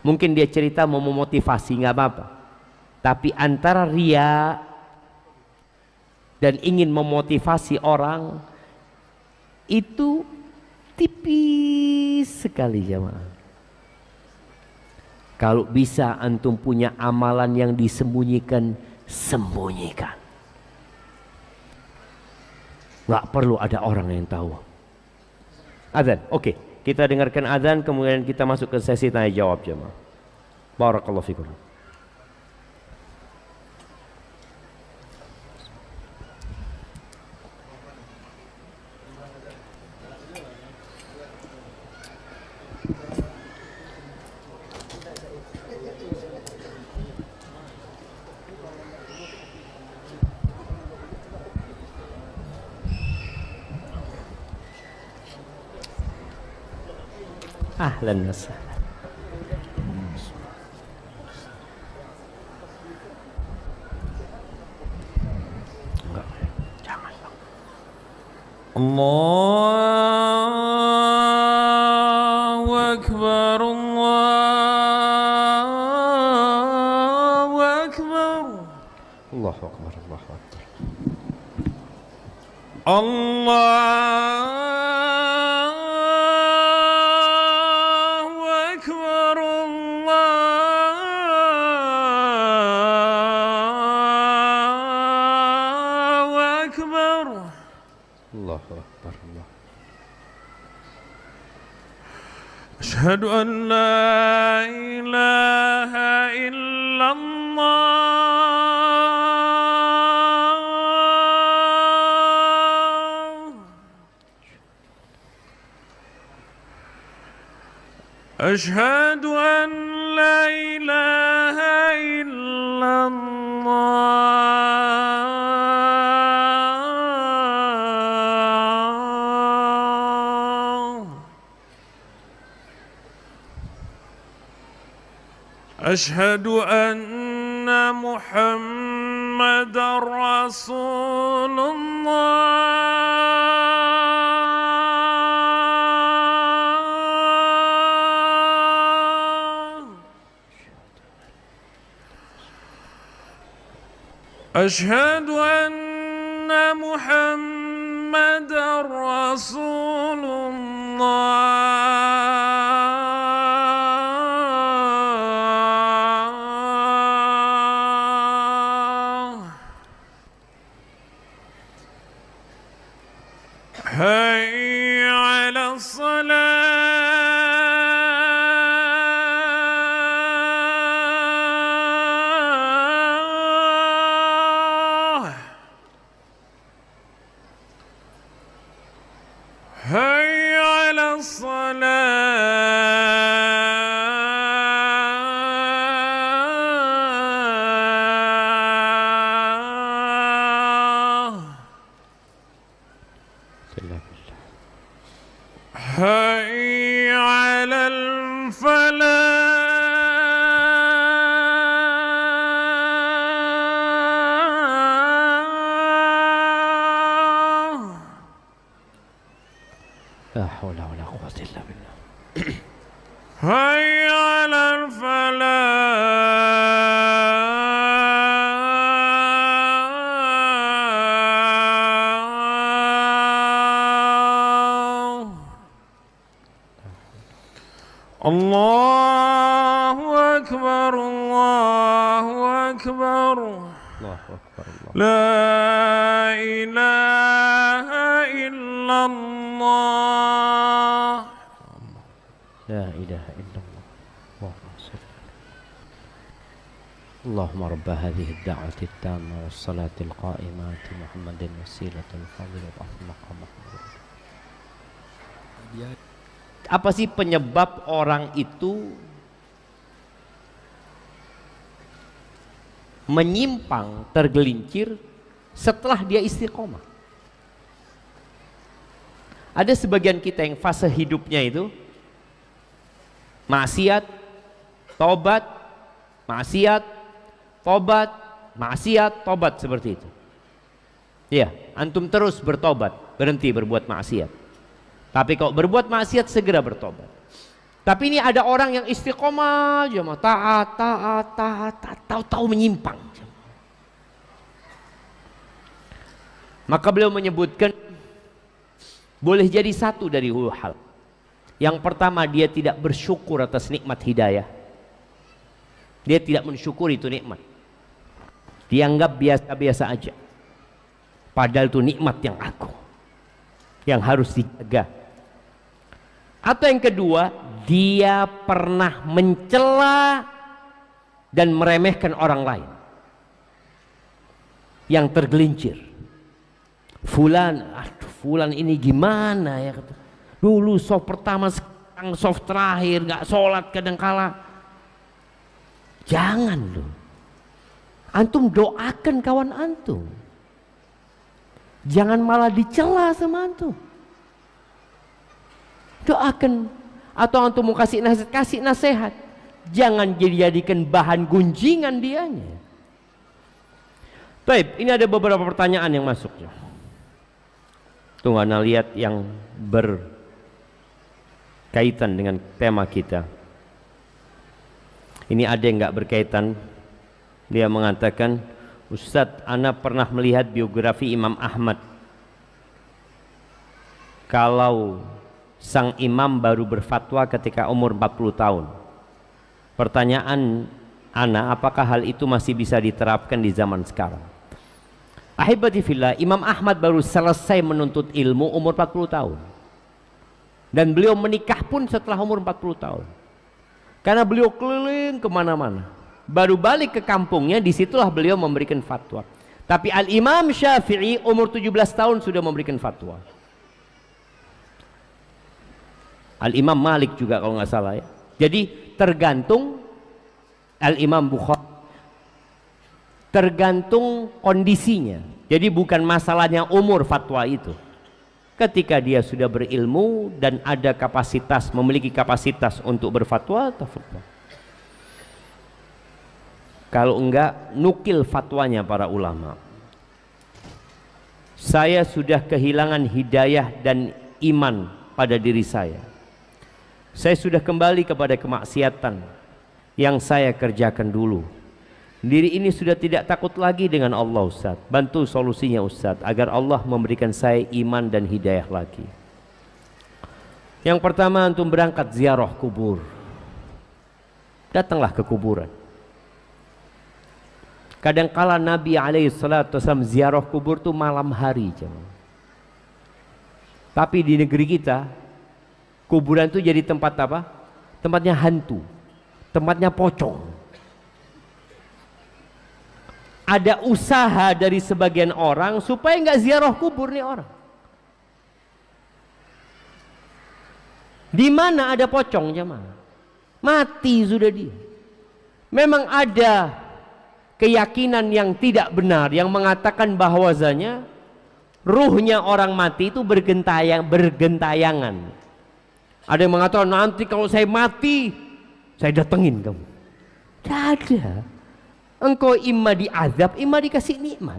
Mungkin dia cerita mau memotivasi, nggak apa-apa. Tapi antara ria dan ingin memotivasi orang itu tipis sekali jemaah. Kalau bisa antum punya amalan yang disembunyikan, sembunyikan. Nggak perlu ada orang yang tahu. Adzan, oke. Kita dengarkan adzan, kemudian kita masuk ke sesi tanya jawab jemaah. Barakallahu fikum. Ahlan wa sahlan. Jangan. Allahu Akbar. أكبر الله أكبر الله أكبر الله أكبر الله أكبر الله أكبر الله أكبر الله. أشهد أن لا إله إلا الله أشهد أن لا إله إلا الله أشهد أن محمد رسول الله أشهد أن محمد رسول الله حي على الصلاة حي على الصلاة بالله بالله. حي على الفلاح لا حول ولا قوة إلا بالله. حي على الفلاح الله أكبر الله أكبر الله أكبر الله. لا إله إلا الله لا إله إلا الله. اللهم صل. اللهم رب هذه الدعوة التامة والصلاة القائمة محمد الوسيلة الفاضلة مقام محمود. Apa sih penyebab orang itu menyimpang, tergelincir setelah dia istiqomah? Ada sebagian kita yang fase hidupnya itu maksiat, tobat, maksiat, tobat, maksiat, tobat, seperti itu. Ya, antum terus bertobat, berhenti berbuat maksiat. Tapi kalau berbuat maksiat segera bertobat. Tapi ini ada orang yang istiqomah aja, taat, tahu-tahu menyimpang. Maka beliau menyebutkan boleh jadi satu dari dua hal. Yang pertama, dia tidak bersyukur atas nikmat hidayah. Dia tidak mensyukuri itu nikmat. Dianggap biasa-biasa aja. Padahal itu nikmat yang agung, yang harus dijaga. Atau yang kedua, dia pernah mencela dan meremehkan orang lain yang tergelincir. Fulan ini gimana ya? Dulu soft pertama, sekarang soft terakhir, gak sholat kadangkala. Jangan loh. Antum doakan kawan antum. Jangan malah dicela sama antum. Doakan. Atau antum mau kasih nasihat, kasih nasihat. Jangan dijadikan bahan gunjingan dianya. Baik, ini ada beberapa pertanyaan yang masuk. Tunggu ana lihat yang berkaitan dengan tema kita. Ini ada yang nggak berkaitan. Dia mengatakan, Ustadz, ana pernah melihat biografi Imam Ahmad. Kalau sang imam baru berfatwa ketika umur 40 tahun. Pertanyaan ana, apakah hal itu masih bisa diterapkan di zaman sekarang? Ahibati fillah, Imam Ahmad baru selesai menuntut ilmu umur 40 tahun. Dan beliau menikah pun setelah umur 40 tahun. Karena beliau keliling kemana-mana. Baru balik ke kampungnya, disitulah beliau memberikan fatwa. Tapi Al-Imam Syafi'i umur 17 tahun sudah memberikan fatwa. Al-Imam Malik juga kalau nggak salah ya. Jadi tergantung Al-Imam Bukhari, tergantung kondisinya. Jadi bukan masalahnya umur fatwa itu. Ketika dia sudah berilmu dan ada kapasitas, memiliki kapasitas untuk berfatwa, fatwa. Kalau enggak, nukil fatwanya para ulama. Saya sudah kehilangan hidayah dan iman pada diri saya. Saya sudah kembali kepada kemaksiatan yang saya kerjakan dulu. Diri ini sudah tidak takut lagi dengan Allah, Ustaz. Bantu solusinya, Ustaz, agar Allah memberikan saya iman dan hidayah lagi. Yang pertama, antum berangkat ziarah kubur. Datanglah ke kuburan. Kadangkala Nabi SAW ziarah kubur itu malam hari. Tapi di negeri kita, kuburan itu jadi tempat apa? Tempatnya hantu, tempatnya pocong. Ada usaha dari sebagian orang supaya nggak ziarah kubur nih orang. Di mana ada pocong jemaah? Mati sudah dia. Memang ada keyakinan yang tidak benar yang mengatakan bahwasanya ruhnya orang mati itu bergentayangan. Ada yang mengatakan nanti kalau saya mati saya datengin kamu. Tidak ada. Engkau imma diazab, imma dikasih nikmat.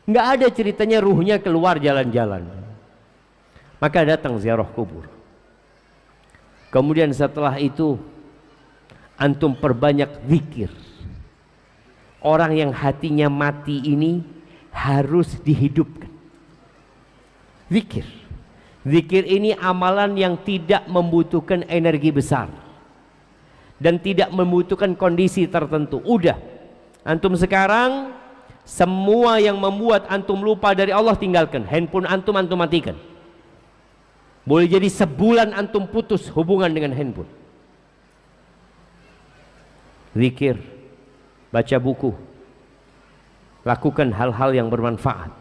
Nggak ada ceritanya ruhnya keluar jalan-jalan. Maka datang ziarah kubur. Kemudian setelah itu antum perbanyak zikir. Orang yang hatinya mati ini harus dihidupkan. Zikir. Zikir ini amalan yang tidak membutuhkan energi besar dan tidak membutuhkan kondisi tertentu. Udah, antum sekarang semua yang membuat antum lupa dari Allah tinggalkan. Handphone antum matikan. Boleh jadi sebulan antum putus hubungan dengan handphone. Zikir, baca buku, lakukan hal-hal yang bermanfaat.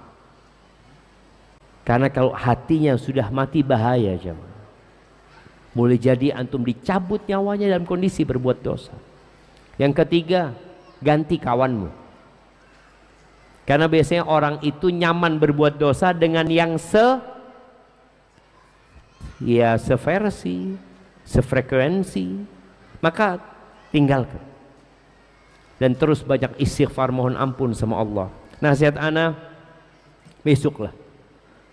Karena kalau hatinya sudah mati bahaya jemaah. Boleh jadi antum dicabut nyawanya dalam kondisi berbuat dosa. Yang ketiga, ganti kawanmu. Karena biasanya orang itu nyaman berbuat dosa dengan yang seversi, sefrekuensi. Maka tinggalkan. Dan terus banyak istighfar, mohon ampun sama Allah. Nasihat ana, besoklah.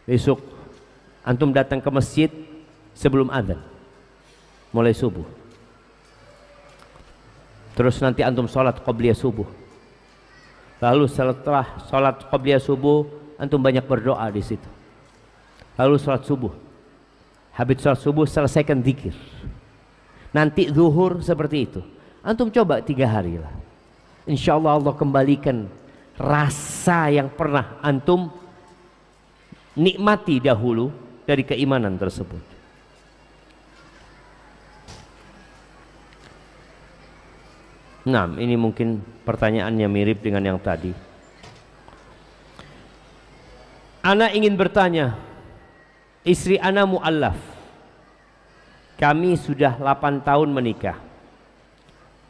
Besok antum datang ke masjid sebelum azan. Mulai subuh. Terus nanti antum sholat qobliyah subuh. Lalu setelah sholat qobliyah subuh, antum banyak berdoa di situ. Lalu sholat subuh. Habis sholat subuh selesaikan zikir. Nanti zuhur seperti itu. Antum coba 3 hari lah. Insya Allah Allah kembalikan rasa yang pernah antum nikmati dahulu dari keimanan tersebut. Nah, ini mungkin pertanyaannya mirip dengan yang tadi. Ana ingin bertanya, istri ana mu'allaf. Kami sudah 8 tahun menikah,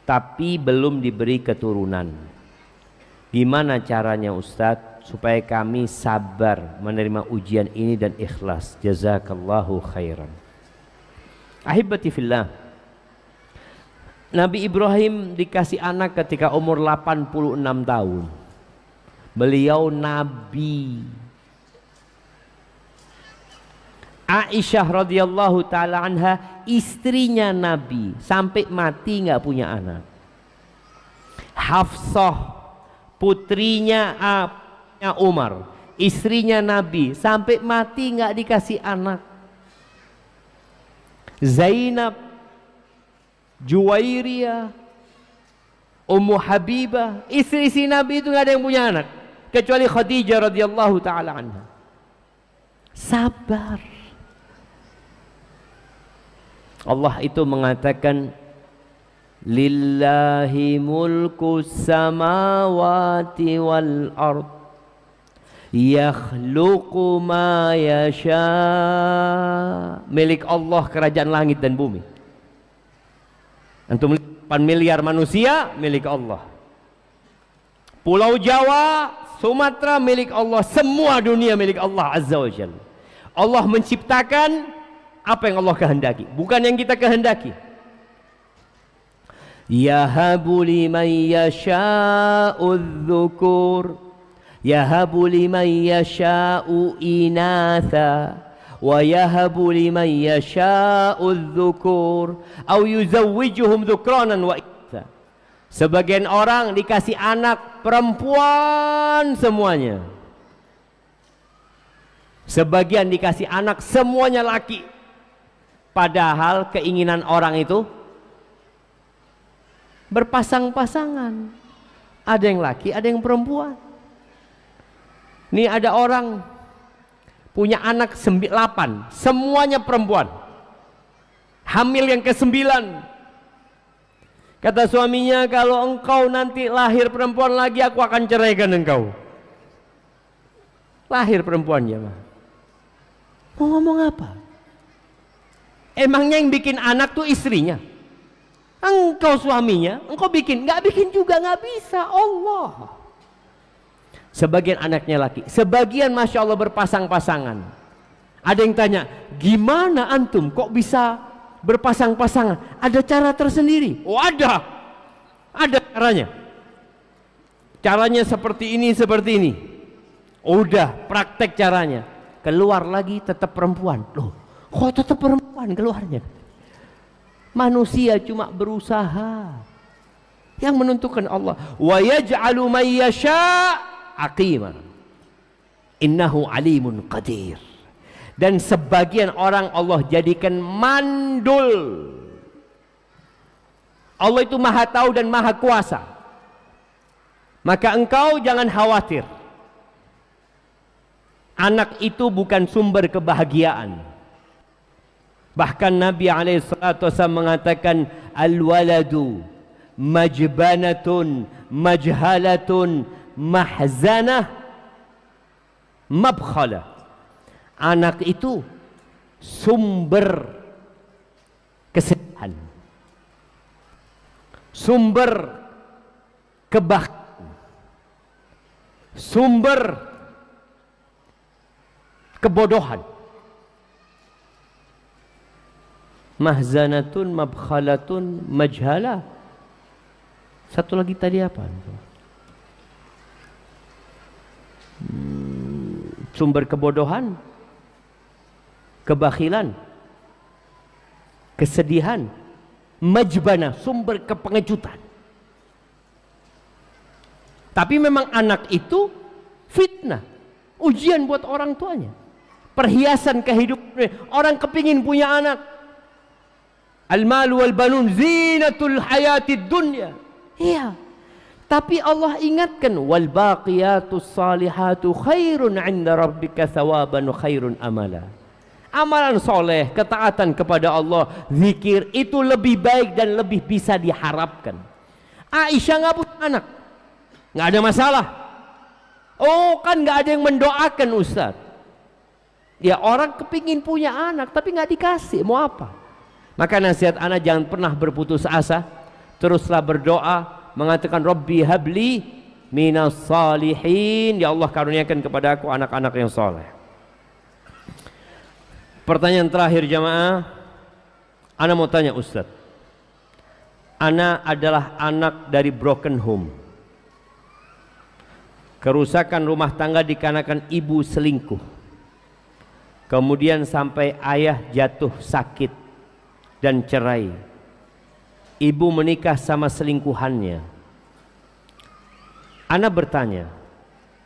tapi belum diberi keturunan. Gimana caranya Ustadz supaya kami sabar menerima ujian ini dan ikhlas? Jazakallahu khairan. Ahibati fillah, Nabi Ibrahim dikasih anak ketika umur 86 tahun. Beliau nabi. Aisyah radhiyallahu taala anha istrinya Nabi, sampai mati nggak punya anak. Hafsah, putrinya Umar, istrinya Nabi, sampai mati nggak dikasih anak. Zainab, Juwairiyah, Ummu Habibah, istri-istri Nabi itu nggak ada yang punya anak kecuali Khadijah radhiyallahu taala anha. Sabar. Allah itu mengatakan lillahi mulku samawati wal ard yakhluqu ma yasha. Milik Allah kerajaan langit dan bumi. Antum 8 miliar manusia milik Allah. Pulau Jawa, Sumatera milik Allah, semua dunia milik Allah Azza wa Jalla. Allah menciptakan apa yang Allah kehendaki, bukan yang kita kehendaki. Yahabu liman yasha'u dzukur, yahabu liman yasha'u inatha, wa yahabu liman yasha'u dzukur, au yuzawwijuhum dzukranan wa inatha. Sebagian orang dikasih anak perempuan semuanya, sebagian dikasih anak semuanya laki. Padahal keinginan orang itu berpasang-pasangan. Ada yang laki, ada yang perempuan. Nih ada orang punya anak 8, semuanya perempuan. Hamil yang ke-9. Kata suaminya, kalau engkau nanti lahir perempuan lagi, aku akan ceraikan engkau. Lahir perempuannya mah. Mau ngomong apa? Emangnya yang bikin anak tuh istrinya? Engkau suaminya, engkau bikin? Nggak bikin juga, nggak bisa. Allah. Sebagian anaknya laki, sebagian masya Allah berpasang-pasangan. Ada yang tanya, gimana antum kok bisa berpasang-pasangan? Ada cara tersendiri? Oh ada caranya. Caranya seperti ini, seperti ini. Udah praktek caranya. Keluar lagi tetap perempuan. Loh, kok tetap perempuan keluarnya? Manusia cuma berusaha. Yang menentukan Allah. Wa yaj'alu may yasha' aqima. Innahu alimun qadir. Dan sebagian orang Allah jadikan mandul. Allah itu maha tahu dan maha kuasa. Maka engkau jangan khawatir. Anak itu bukan sumber kebahagiaan. Bahkan Nabi SAW mengatakan al-waladu majbanatun majhalatun mahzanah mabkhalah. Anak itu sumber kesedihan, sumber kebahagiaan, sumber kebodohan. Mahzanatun mabkhalatun majhalah. Satu lagi tadi apa? Sumber kebodohan, kebakhilan, kesedihan, majbana, sumber kepengejutan. Tapi memang anak itu fitnah, ujian buat orang tuanya, perhiasan kehidupan. Orang kepingin punya anak. Al-mal wal banun zinatul hayatid dunya. Iya. Tapi Allah ingatkan wal baqiyatus salihatu khairun 'inda rabbika thawaban wa khairun amala. Amalan soleh, ketaatan kepada Allah, zikir itu lebih baik dan lebih bisa diharapkan. Aisyah nggak punya anak, nggak ada masalah. Oh kan nggak ada yang mendoakan Ustaz. Ya orang kepingin punya anak tapi nggak dikasih, mau apa? Maka nasihat anak jangan pernah berputus asa, teruslah berdoa mengatakan Rabbi habli minas salihin, ya Allah karuniakan kepada aku anak-anak yang soleh. Pertanyaan terakhir jamaah, anak mau tanya Ustaz, anak adalah anak dari broken home, kerusakan rumah tangga dikarenakan ibu selingkuh, kemudian sampai ayah jatuh sakit dan cerai. Ibu menikah sama selingkuhannya. Ana bertanya,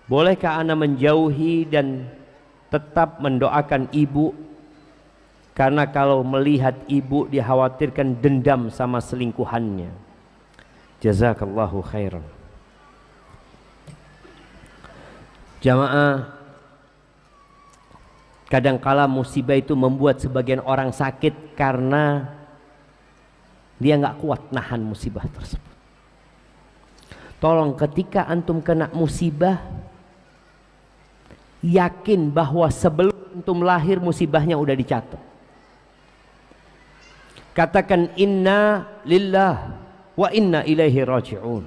bolehkah ana menjauhi dan tetap mendoakan ibu? Karena kalau melihat ibu dikhawatirkan dendam sama selingkuhannya. Jazakallahu khairan. Jamaah, kadangkala musibah itu membuat sebagian orang sakit karena dia nggak kuat nahan musibah tersebut. Tolong ketika antum kena musibah, yakin bahwa sebelum antum lahir musibahnya udah dicatat. Katakan inna lillah wa inna ilaihi raji'un.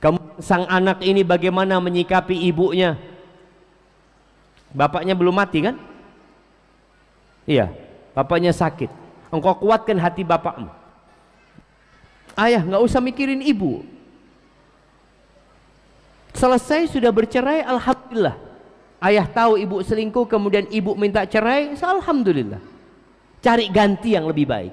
Kamu sang anak ini bagaimana menyikapi ibunya? Bapaknya belum mati kan? Iya, bapaknya sakit. Engkau kuatkan hati bapakmu. Ayah nggak usah mikirin ibu. Selesai sudah bercerai, alhamdulillah. Ayah tahu ibu selingkuh, kemudian ibu minta cerai, alhamdulillah. Cari ganti yang lebih baik.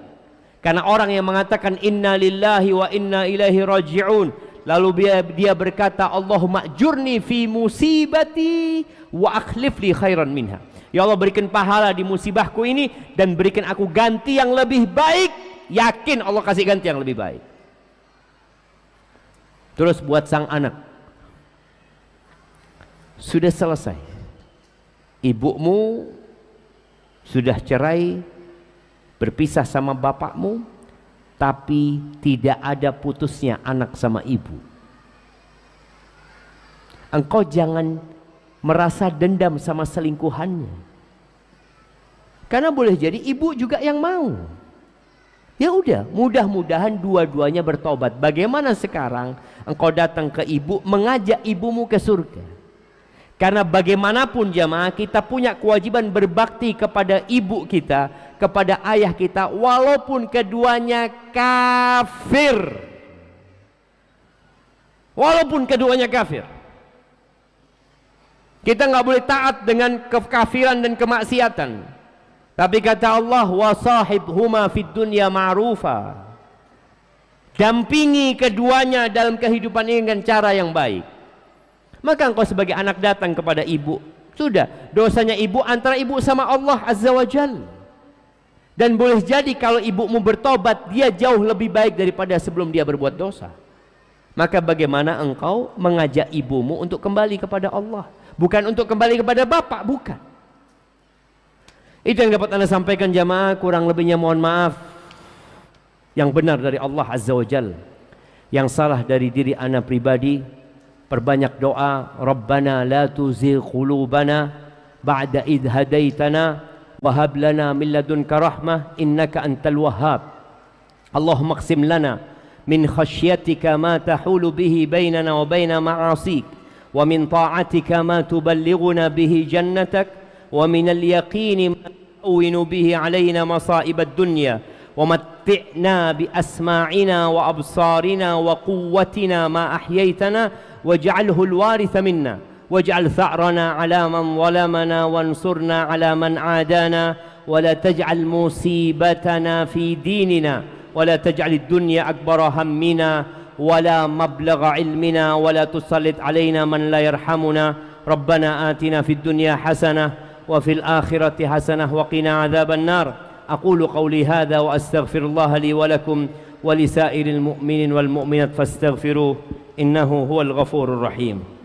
Karena orang yang mengatakan inna lillahi wa inna ilaihi raji'un, lalu dia berkata Allahumma ajurni fi musibati wa akhlif li khairan minha. Ya Allah, berikan pahala di musibahku ini dan berikan aku ganti yang lebih baik. Yakin Allah kasih ganti yang lebih baik. Terus buat sang anak, sudah selesai, ibumu sudah cerai, berpisah sama bapakmu, tapi tidak ada putusnya anak sama ibu. Engkau jangan merasa dendam sama selingkuhannya, karena boleh jadi ibu juga yang mau. Ya udah, mudah-mudahan dua-duanya bertobat. Bagaimana sekarang engkau datang ke ibu, mengajak ibumu ke surga? Karena bagaimanapun jamaah, kita punya kewajiban berbakti kepada ibu kita, kepada ayah kita, walaupun keduanya kafir. Walaupun keduanya kafir, kita nggak boleh taat dengan kekafiran dan kemaksiatan. Tapi kata Allah, wa sahibhuma fid dunya ma'rufa. Dampingi keduanya dalam kehidupan ini dengan cara yang baik. Maka engkau sebagai anak datang kepada ibu, sudah, dosanya ibu antara ibu sama Allah Azza wa Jalla. Dan boleh jadi kalau ibumu bertobat, dia jauh lebih baik daripada sebelum dia berbuat dosa. Maka bagaimana engkau mengajak ibumu untuk kembali kepada Allah, bukan untuk kembali kepada bapak, bukan. Itu yang dapat Anda sampaikan jamaah. Kurang lebihnya mohon maaf. Yang benar dari Allah Azza wa Jalla, yang salah dari diri Anda pribadi. Perbanyak doa. Rabbana la tuzigh qulubana ba'da idh hadaitana wa hab lana min ladunka rahmah innaka antal wahhab. Allahumma qsim lana min khashyatika ma tahulu bihi bainana wa baina ma'asik, wa min ta'atika ma tuballighuna bihi jannatak, ومن اليقين ما تهون به علينا مصائب الدنيا ومتعنا بأسماعنا وأبصارنا وقوتنا ما أحييتنا واجعله الوارث منا واجعل ثأرنا على من ظلمنا وانصرنا على من عادانا ولا تجعل مصيبتنا في ديننا ولا تجعل الدنيا أكبر همنا ولا مبلغ علمنا ولا تسلط علينا من لا يرحمنا ربنا آتنا في الدنيا حسنة وفي الآخرة حسنة وقنا عذاب النار. أقول قولي هذا وأستغفر الله لي ولكم ولسائر المؤمنين والمؤمنات فاستغفروه إنه هو الغفور الرحيم.